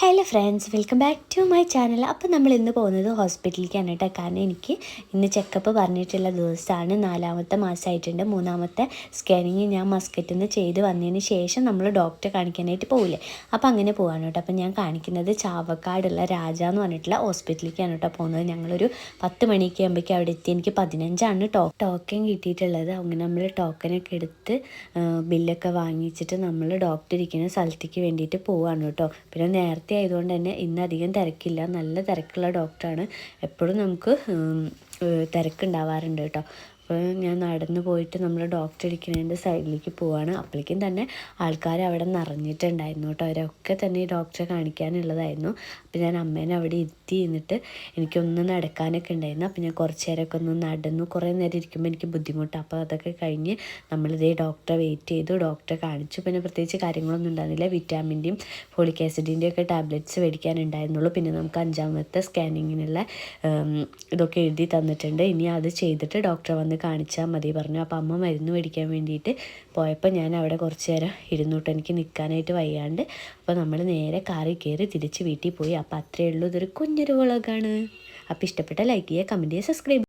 Hello friends, welcome back to my channel. അപ്പോൾ നമ്മൾ ഇന്ന് പോകുന്നത് ഹോസ്പിറ്റലിലേക്കാണ് കേട്ടോ. കാരണം എനിക്ക് ഇന്ന് ചെക്കപ്പ് പറഞ്ഞിട്ടുള്ള ദിവസമാണ്. 4ാമത്തെ മാസമായിട്ടുണ്ട്. 3ാമത്തെ സ്കാനിങ് ഞാൻ മസ്കറ്റിൽ നിന്ന് ചെയ്ത് വന്നതിന് ശേഷം നമ്മൾ ഡോക്ടറെ കാണിക്കാനായിട്ട് പോവില്ലേ, അപ്പോൾ അങ്ങനെ പോകാൻ കേട്ടോ. അപ്പോൾ ഞാൻ കാണിക്കുന്നത് ചാവക്കാടുള്ള രാജ എന്ന് പറഞ്ഞിട്ടുള്ള ഹോസ്പിറ്റലിലേക്കാണ് കേട്ടോ പോകുന്നത്. ഞങ്ങളൊരു 10 മണിയൊക്കെ ആകുമ്പോഴേക്കും അവിടെ എത്തി. എനിക്ക് 15 ടോക്കൺ കിട്ടിയിട്ടുള്ളത്. അങ്ങനെ നമ്മൾ ടോക്കനൊക്കെ എടുത്ത് ബില്ലൊക്കെ വാങ്ങിച്ചിട്ട് നമ്മൾ ഡോക്ടർ ഇരിക്കുന്ന സ്ഥലത്തേക്ക് വേണ്ടിയിട്ട് പോവുകയാണ് കേട്ടോ. പിന്നെ നേരത്തെ ആയതുകൊണ്ട് തന്നെ ഇന്ന് അധികം തിരക്കില്ല. നല്ല തിരക്കുള്ള ഡോക്ടറാണ്. എപ്പോഴും നമുക്ക് തിരക്കുണ്ടാവാറുണ്ട് കേട്ടോ. അപ്പോൾ ഞാൻ നടന്നു പോയിട്ട് നമ്മൾ ഡോക്ടർ ഇരിക്കുന്നതിൻ്റെ സൈഡിലേക്ക് പോവാണ്. അപ്പോഴേക്കും തന്നെ ആൾക്കാർ അവിടെ നിറഞ്ഞിട്ടുണ്ടായിരുന്നു കേട്ടോ. അവരൊക്കെ തന്നെ ഈ ഡോക്ടറെ കാണിക്കാനുള്ളതായിരുന്നു. അപ്പോൾ ഞാൻ അമ്മേനെ അവിടെ ഇരുത്തി എന്നിട്ട് എനിക്കൊന്ന് നടക്കാനൊക്കെ ഉണ്ടായിരുന്നു. അപ്പോൾ ഞാൻ കുറച്ച് നേരമൊക്കെ ഒന്ന് നടന്നു. കുറേ നേരം ഇരിക്കുമ്പോൾ എനിക്ക് ബുദ്ധിമുട്ടാണ്. അപ്പോൾ അതൊക്കെ കഴിഞ്ഞ് നമ്മളിതേ ഡോക്ടറെ വെയിറ്റ് ചെയ്തു. ഡോക്ടറെ കാണിച്ചു. പിന്നെ പ്രത്യേകിച്ച് കാര്യങ്ങളൊന്നും ഉണ്ടായിരുന്നില്ല. വിറ്റാമിൻ്റെയും ഫോളിക് ആസിഡിൻ്റെയും ഒക്കെ ടാബ്ലറ്റ്സ് മേടിക്കാനുണ്ടായിരുന്നുള്ളൂ. പിന്നെ നമുക്ക് 5ാമത്തെ സ്കാനിങ്ങിനുള്ള ഇതൊക്കെ എഴുതി തന്നിട്ടുണ്ട്. ഇനി അത് ചെയ്തിട്ട് ഡോക്ടറെ വന്ന് കാണിച്ചാൽ മതി പറഞ്ഞു. അപ്പോൾ അമ്മ മരുന്ന് മേടിക്കാൻ വേണ്ടിയിട്ട് പോയപ്പോൾ ഞാൻ അവിടെ കുറച്ച് നേരം ഇരുന്നിട്ട് എനിക്ക് നിൽക്കാനായിട്ട് വയ്യാണ്ട്. അപ്പോൾ നമ്മൾ നേരെ കാറിൽ കയറി തിരിച്ച് വീട്ടിൽ പോയി. അപ്പോൾ അത്രയേ ഉള്ളൂ. ഇതൊരു കുഞ്ഞൊരു വ്ളോഗാണ്. അപ്പോൾ ഇഷ്ടപ്പെട്ട ലൈക്ക് ചെയ്യുക, കമൻറ്റ് ചെയ്യുക, സബ്സ്ക്രൈബ്